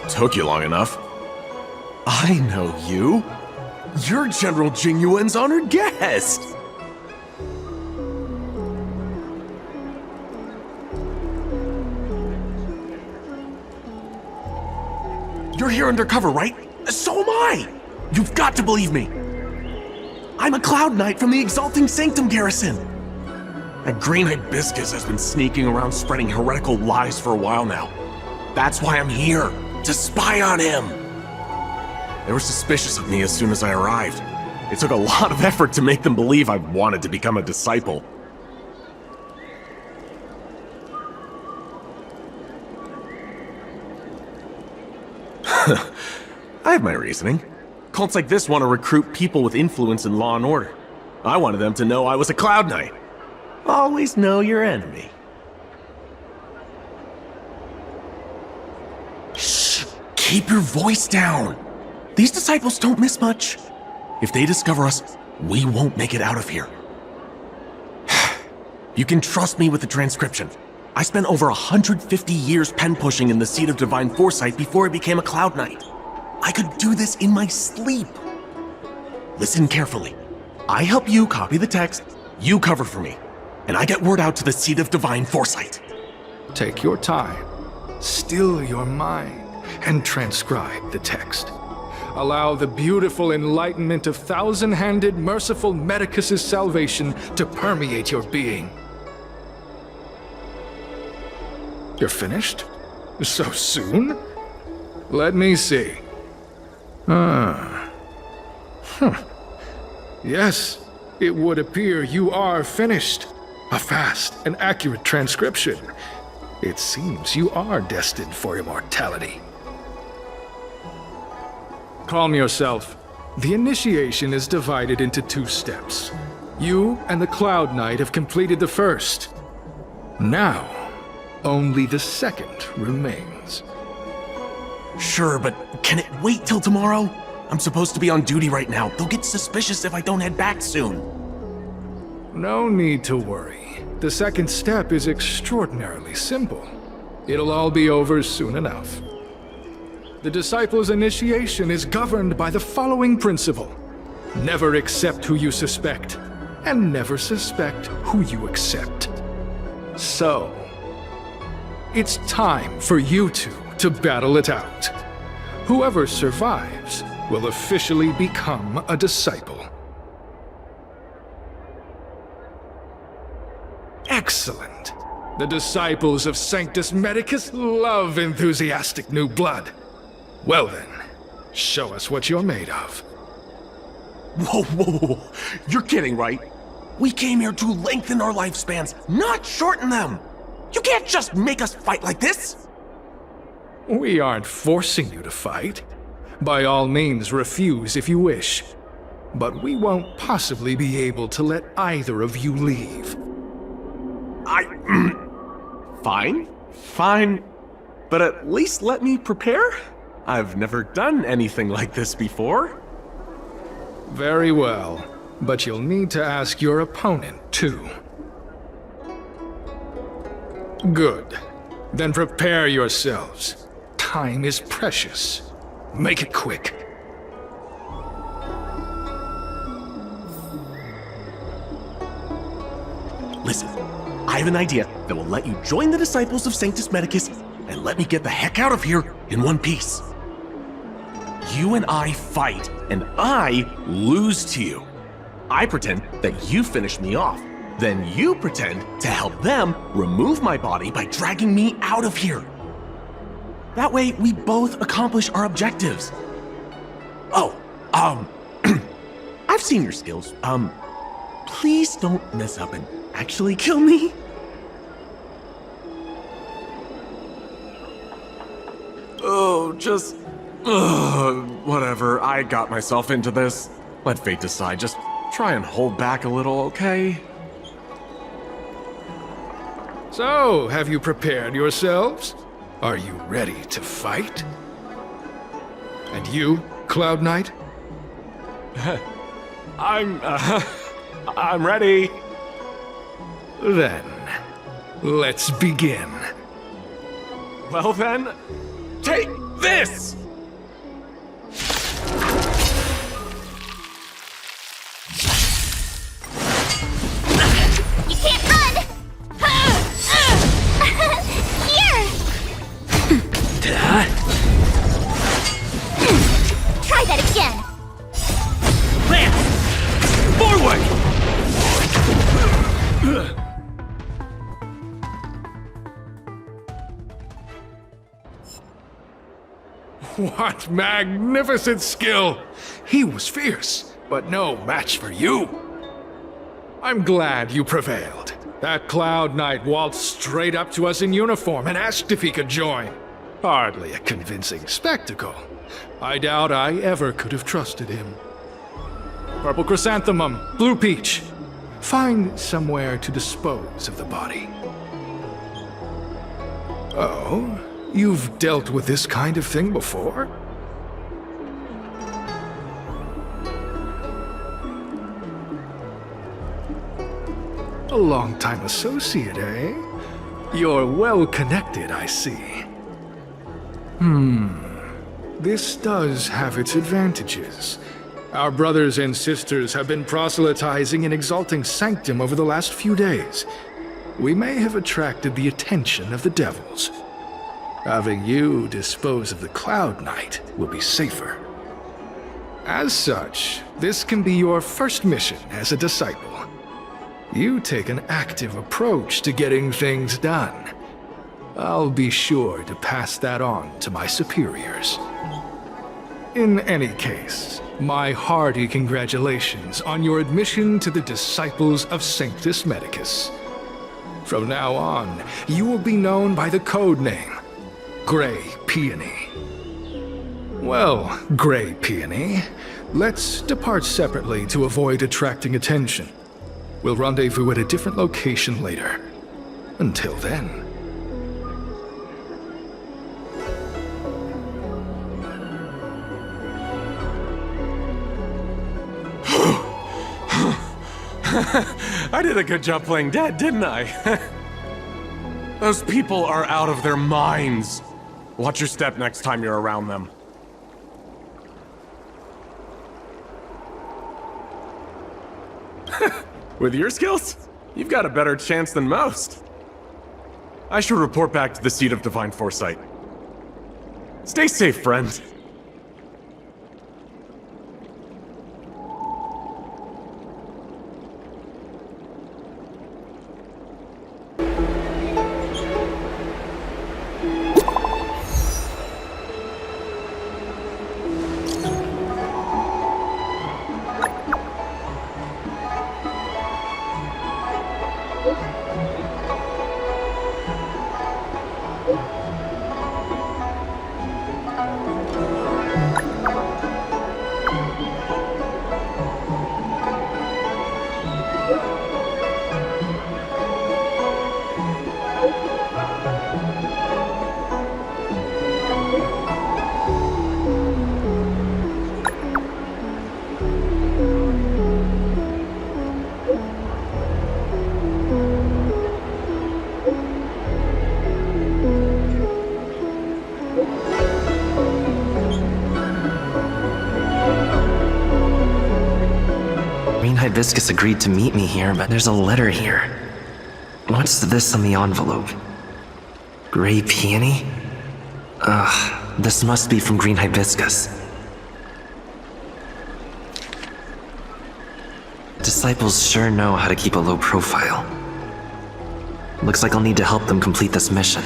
Took you long enough. I know you. You're General Jingyuen's honored guest. You're here undercover, right? So am I! You've got to believe me! I'm a Cloud Knight from the Exalting Sanctum Garrison! That green hibiscus has been sneaking around spreading heretical lies for a while now. That's why I'm here, to spy on him! They were suspicious of me as soon as I arrived. It took a lot of effort to make them believe I wanted to become a disciple. I have my reasoning. Cults like this want to recruit people with influence in law and order. I wanted them to know I was a Cloud Knight. Always know your enemy. Shh! Keep your voice down! These disciples don't miss much. If they discover us, we won't make it out of here. You can trust me with the transcription. I spent over 150 years pen-pushing in the Seat of Divine Foresight before I became a Cloud Knight. I could do this in my sleep. Listen carefully. I help you copy the text, you cover for me, and I get word out to the Seat of Divine Foresight. Take your time, still your mind, and transcribe the text. Allow the beautiful enlightenment of thousand-handed, merciful Medicus's salvation to permeate your being. You're finished? So soon? Let me see. Yes, it would appear you are finished. A fast and accurate transcription. It seems you are destined for immortality. Calm yourself. The initiation is divided into 2 steps. You and the Cloud Knight have completed the first. Now, only the second remains. Sure, but can it wait till tomorrow? I'm supposed to be on duty right now. They'll get suspicious if I don't head back soon. No need to worry. The second step is extraordinarily simple. It'll all be over soon enough. The disciple's initiation is governed by the following principle. Never accept who you suspect, and never suspect who you accept. So, it's time for you two to battle it out. Whoever survives will officially become a disciple. Excellent. The disciples of Sanctus Medicus love enthusiastic new blood. Well then, show us what you're made of. Whoa, whoa, whoa. You're kidding, right? We came here to lengthen our lifespans, not shorten them. You can't just make us fight like this. We aren't forcing you to fight. By all means, refuse if you wish. But we won't possibly be able to let either of you leave. Fine. But at least let me prepare? I've never done anything like this before. Very well. But you'll need to ask your opponent, too. Good. Then prepare yourselves. Time is precious. Make it quick. Listen, I have an idea that will let you join the disciples of Sanctus Medicus and let me get the heck out of here in one piece. You and I fight, and I lose to you. I pretend that you finish me off. Then you pretend to help them remove my body by dragging me out of here. That way, we both accomplish our objectives. Oh, I've seen your skills. Please don't mess up and actually kill me. Oh, just... whatever, I got myself into this. Let fate decide, just try and hold back a little, okay? So, have you prepared yourselves? Are you ready to fight? And you, Cloud Knight? I'm ready. Then, let's begin. Well then, take this! You can't run! Here! Try that again! Lance! Forward! What magnificent skill! He was fierce, but no match for you. I'm glad you prevailed. That Cloud Knight waltzed straight up to us in uniform and asked if he could join. Hardly a convincing spectacle. I doubt I ever could have trusted him. Purple chrysanthemum, blue peach. Find somewhere to dispose of the body. Oh, you've dealt with this kind of thing before? A long-time associate, eh? You're well-connected, I see. This does have its advantages. Our brothers and sisters have been proselytizing and exalting sanctum over the last few days. We may have attracted the attention of the devils. Having you dispose of the Cloud Knight will be safer. As such, this can be your first mission as a disciple. You take an active approach to getting things done. I'll be sure to pass that on to my superiors. In any case, my hearty congratulations on your admission to the Disciples of Sanctus Medicus. From now on, you will be known by the code name, Gray Peony. Well, Gray Peony, let's depart separately to avoid attracting attention. We'll rendezvous at a different location later. Until then. I did a good job playing dead, didn't I? Those people are out of their minds. Watch your step next time you're around them. With your skills, you've got a better chance than most. I should report back to the Seat of Divine Foresight. Stay safe, friend. Hibiscus agreed to meet me here, but there's a letter here. What's this on the envelope? Gray Peony? Ugh, this must be from Green Hibiscus. Disciples sure know how to keep a low profile. Looks like I'll need to help them complete this mission.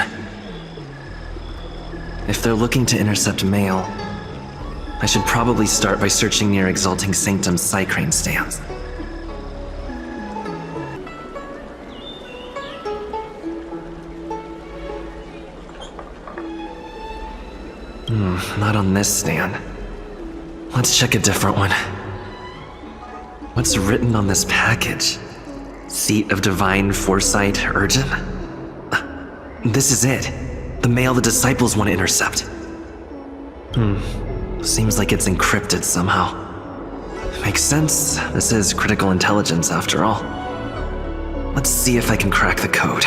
If they're looking to intercept mail, I should probably start by searching near Exalting Sanctum's Psycrane stands. Not on this stand. Let's check a different one. What's written on this package? Seat of Divine Foresight, urgent? This is it. The mail the disciples want to intercept. Seems like it's encrypted somehow. Makes sense. This is critical intelligence after all. Let's see if I can crack the code.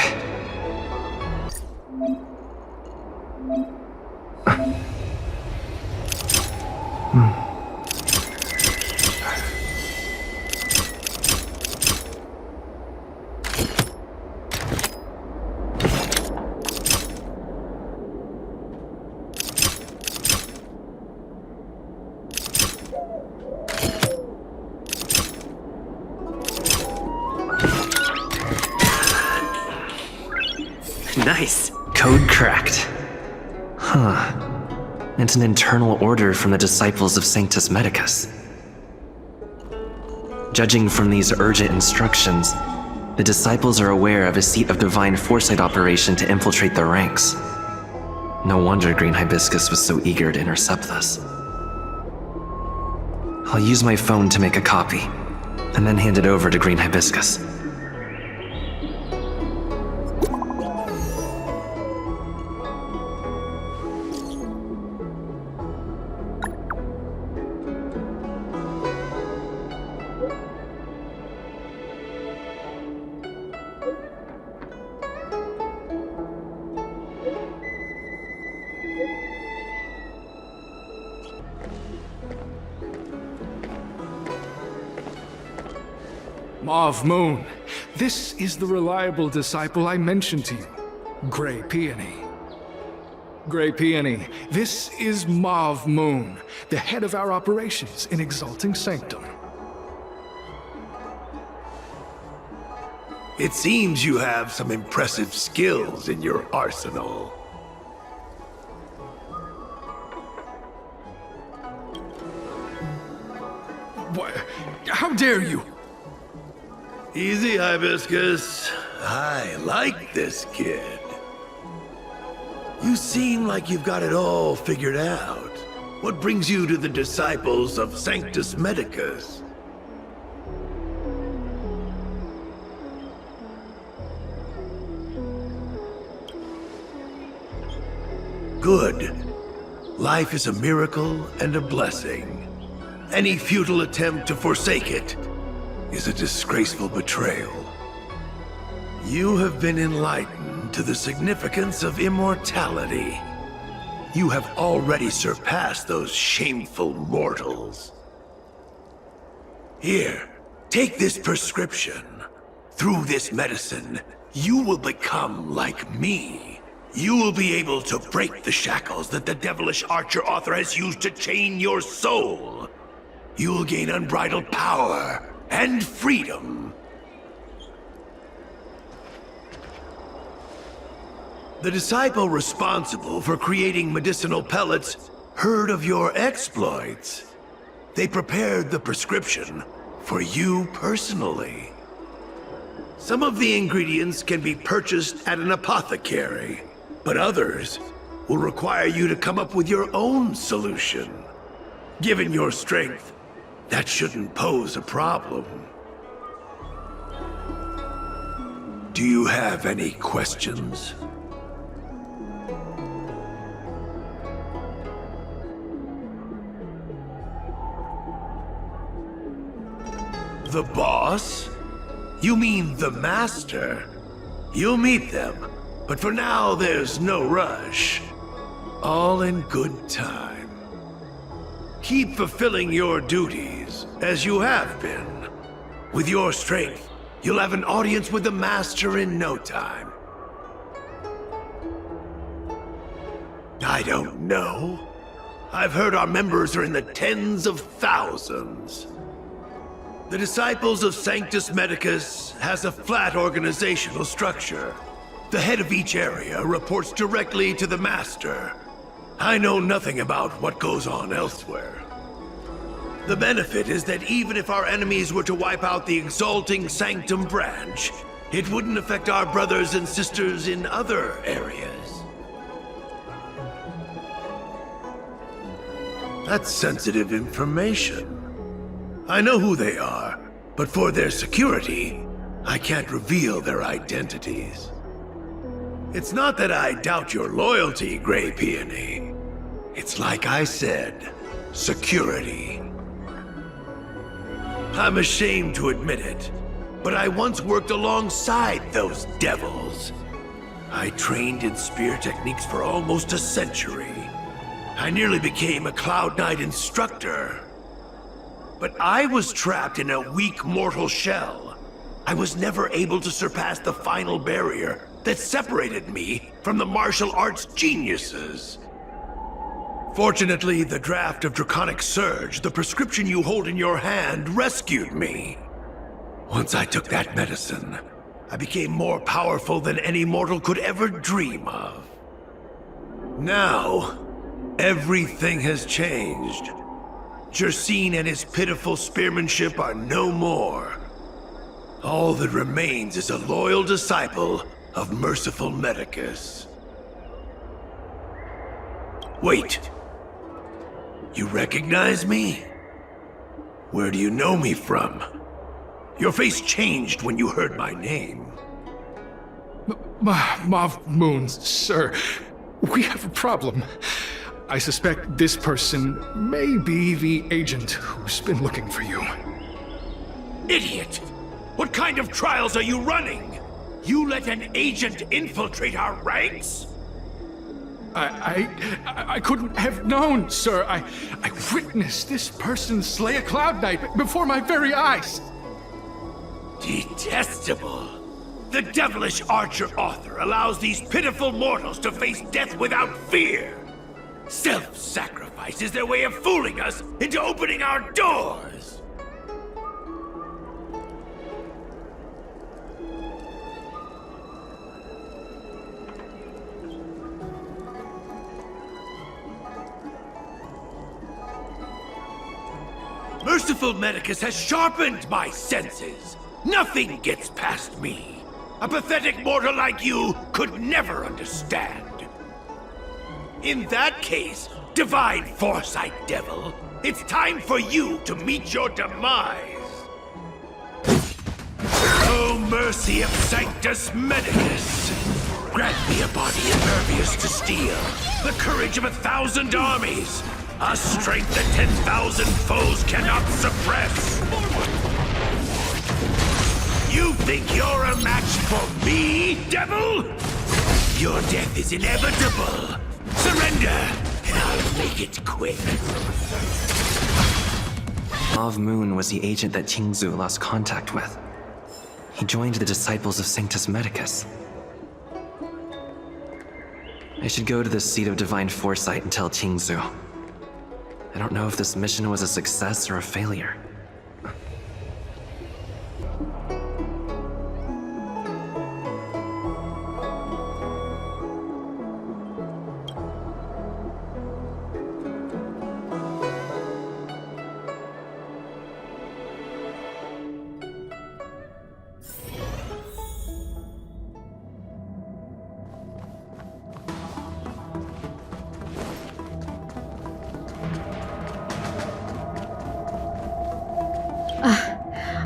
Nice. Code cracked. Huh. It's an internal order from the disciples of Sanctus Medicus. Judging from these urgent instructions, the disciples are aware of a seat of divine foresight operation to infiltrate their ranks. No wonder Green Hibiscus was so eager to intercept this. I'll use my phone to make a copy, and then hand it over to Green Hibiscus. Mauve Moon, this is the reliable disciple I mentioned to you, Grey Peony. Grey Peony, this is Mauve Moon, the head of our operations in Exalting Sanctum. It seems you have some impressive skills in your arsenal. What? How dare you? Easy, Hibiscus. I like this kid. You seem like you've got it all figured out. What brings you to the disciples of Sanctus Medicus? Good. Life is a miracle and a blessing. Any futile attempt to forsake it is a disgraceful betrayal. You have been enlightened to the significance of immortality. You have already surpassed those shameful mortals. Here, take this prescription. Through this medicine, you will become like me. You will be able to break the shackles that the devilish archer author has used to chain your soul. You will gain unbridled power and freedom. The disciple responsible for creating medicinal pellets heard of your exploits. They prepared the prescription for you personally. Some of the ingredients can be purchased at an apothecary, but others will require you to come up with your own solution. Given your strength, that shouldn't pose a problem. Do you have any questions? The boss? You mean the master? You'll meet them, but for now there's no rush. All in good time. Keep fulfilling your duties, as you have been. With your strength, you'll have an audience with the Master in no time. I don't know. I've heard our members are in the tens of thousands. The Disciples of Sanctus Medicus has a flat organizational structure. The head of each area reports directly to the Master. I know nothing about what goes on elsewhere. The benefit is that even if our enemies were to wipe out the Exalting Sanctum branch, it wouldn't affect our brothers and sisters in other areas. That's sensitive information. I know who they are, but for their security, I can't reveal their identities. It's not that I doubt your loyalty, Grey Peony. It's like I said, security. I'm ashamed to admit it, but I once worked alongside those devils. I trained in spear techniques for almost a century. I nearly became a Cloud Knight instructor. But I was trapped in a weak mortal shell. I was never able to surpass the final barrier that separated me from the martial arts geniuses. Fortunately, the draft of Draconic Surge, the prescription you hold in your hand, rescued me. Once I took that medicine, I became more powerful than any mortal could ever dream of. Now, everything has changed. Jersine and his pitiful spearmanship are no more. All that remains is a loyal disciple of merciful Medicus. Wait. You recognize me? Where do you know me from? Your face changed when you heard my name. Mauve Moon, sir. We have a problem. I suspect this person may be the agent who's been looking for you. Idiot! What kind of trials are you running? You let an agent infiltrate our ranks? I couldn't have known, sir. I witnessed this person slay a Cloud Knight before my very eyes. Detestable. The devilish archer author allows these pitiful mortals to face death without fear. Self-sacrifice is their way of fooling us into opening our doors. Merciful Medicus has sharpened my senses. Nothing gets past me. A pathetic mortal like you could never understand. In that case, divine foresight, devil, it's time for you to meet your demise. Oh, mercy of Sanctus Medicus! Grant me a body impervious to steel, the courage of 1,000 armies, a strength that 10,000 foes cannot suppress. You think you're a match for me, devil? Your death is inevitable. Surrender, and I'll make it quick. Mauve Moon was the agent that Qingzu lost contact with. He joined the Disciples of Sanctus Medicus. I should go to the Seat of Divine Foresight and tell Qingzu. I don't know if this mission was a success or a failure.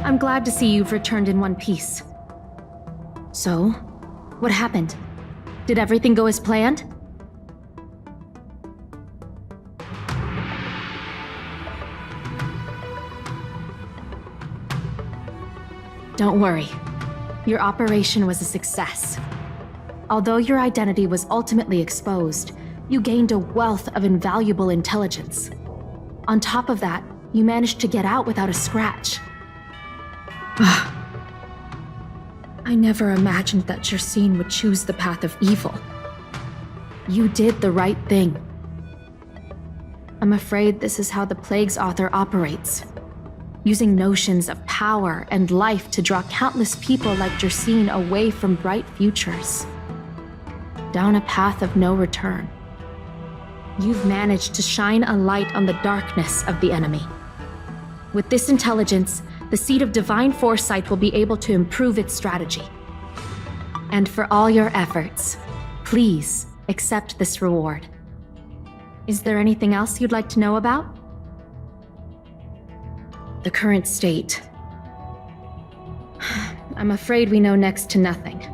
I'm glad to see you've returned in one piece. So, what happened? Did everything go as planned? Don't worry. Your operation was a success. Although your identity was ultimately exposed, you gained a wealth of invaluable intelligence. On top of that, you managed to get out without a scratch. I never imagined that Jersine would choose the path of evil. You did the right thing. I'm afraid this is how the Plague's author operates, using notions of power and life to draw countless people like Jersine away from bright futures, down a path of no return. You've managed to shine a light on the darkness of the enemy. With this intelligence, the Seat of Divine Foresight will be able to improve its strategy. And for all your efforts, please accept this reward. Is there anything else you'd like to know about? The current state. I'm afraid we know next to nothing.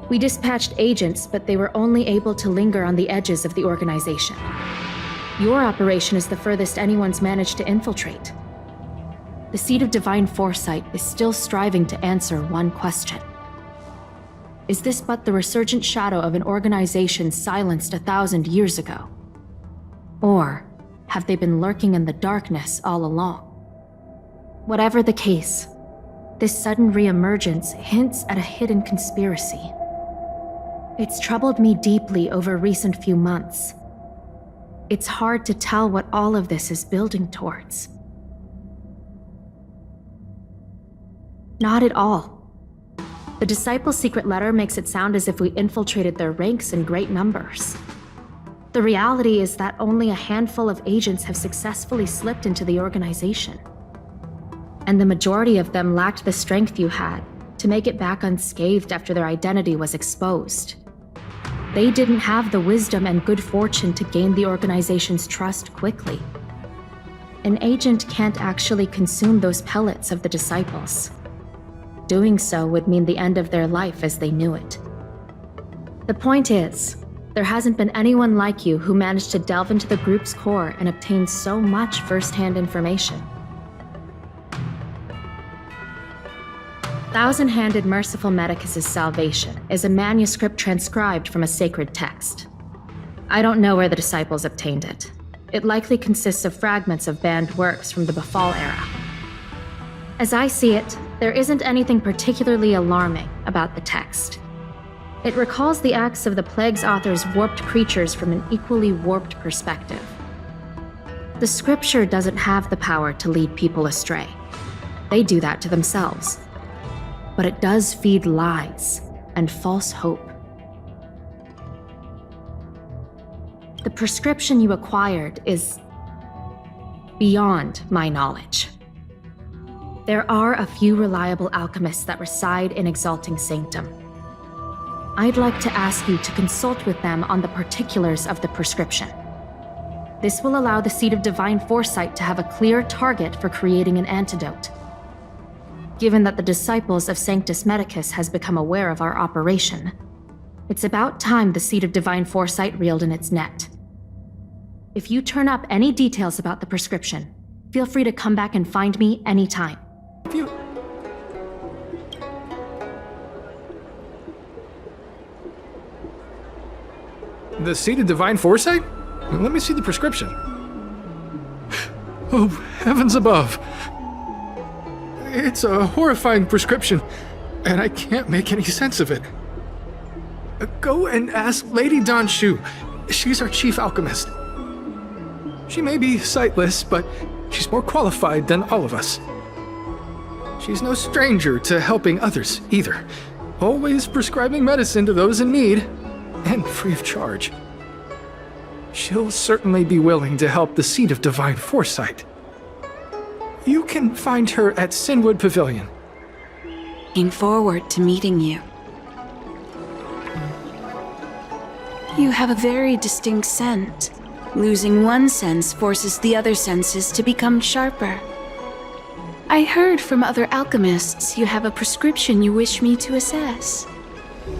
We dispatched agents, but they were only able to linger on the edges of the organization. Your operation is the furthest anyone's managed to infiltrate. The Seat of Divine Foresight is still striving to answer one question. Is this but the resurgent shadow of an organization silenced 1,000 years ago? Or have they been lurking in the darkness all along? Whatever the case, this sudden reemergence hints at a hidden conspiracy. It's troubled me deeply over recent few months. It's hard to tell what all of this is building towards. Not at all. The Disciples' secret letter makes it sound as if we infiltrated their ranks in great numbers. The reality is that only a handful of agents have successfully slipped into the organization. And the majority of them lacked the strength you had to make it back unscathed after their identity was exposed. They didn't have the wisdom and good fortune to gain the organization's trust quickly. An agent can't actually consume those pellets of the Disciples. Doing so would mean the end of their life as they knew it. The point is, there hasn't been anyone like you who managed to delve into the group's core and obtain so much first-hand information. Thousand-Handed Merciful Medicus' Salvation is a manuscript transcribed from a sacred text. I don't know where the Disciples obtained it. It likely consists of fragments of banned works from the Befall era. As I see it, there isn't anything particularly alarming about the text. It recalls the acts of the Plague's author's warped creatures from an equally warped perspective. The scripture doesn't have the power to lead people astray. They do that to themselves. But it does feed lies and false hope. The prescription you acquired is beyond my knowledge. There are a few reliable alchemists that reside in Exalting Sanctum. I'd like to ask you to consult with them on the particulars of the prescription. This will allow the Seed of Divine Foresight to have a clear target for creating an antidote. Given that the Disciples of Sanctus Medicus has become aware of our operation, it's about time the Seed of Divine Foresight reeled in its net. If you turn up any details about the prescription, feel free to come back and find me anytime. The Seed of Divine Foresight? Let me see the prescription. Oh, heavens above. It's a horrifying prescription, and I can't make any sense of it. Go and ask Lady Don Shu. She's our chief alchemist. She may be sightless, but she's more qualified than all of us. She's no stranger to helping others, either. Always prescribing medicine to those in need, and free of charge. She'll certainly be willing to help the Seed of Divine Foresight. You can find her at Sinwood Pavilion. Looking forward to meeting you. You have a very distinct scent. Losing one sense forces the other senses to become sharper. I heard from other alchemists you have a prescription you wish me to assess.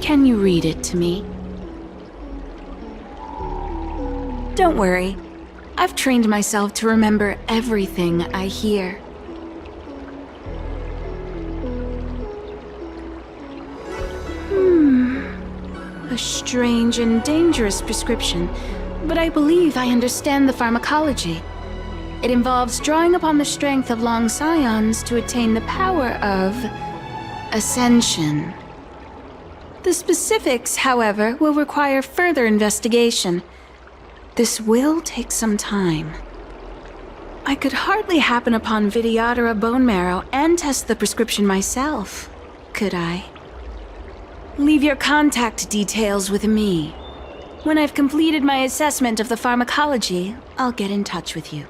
Can you read it to me? Don't worry. I've trained myself to remember everything I hear. A strange and dangerous prescription, but I believe I understand the pharmacology. It involves drawing upon the strength of long scions to attain the power of ascension. The specifics, however, will require further investigation. This will take some time. I could hardly happen upon Vidyadhara bone marrow and test the prescription myself, could I? Leave your contact details with me. When I've completed my assessment of the pharmacology, I'll get in touch with you.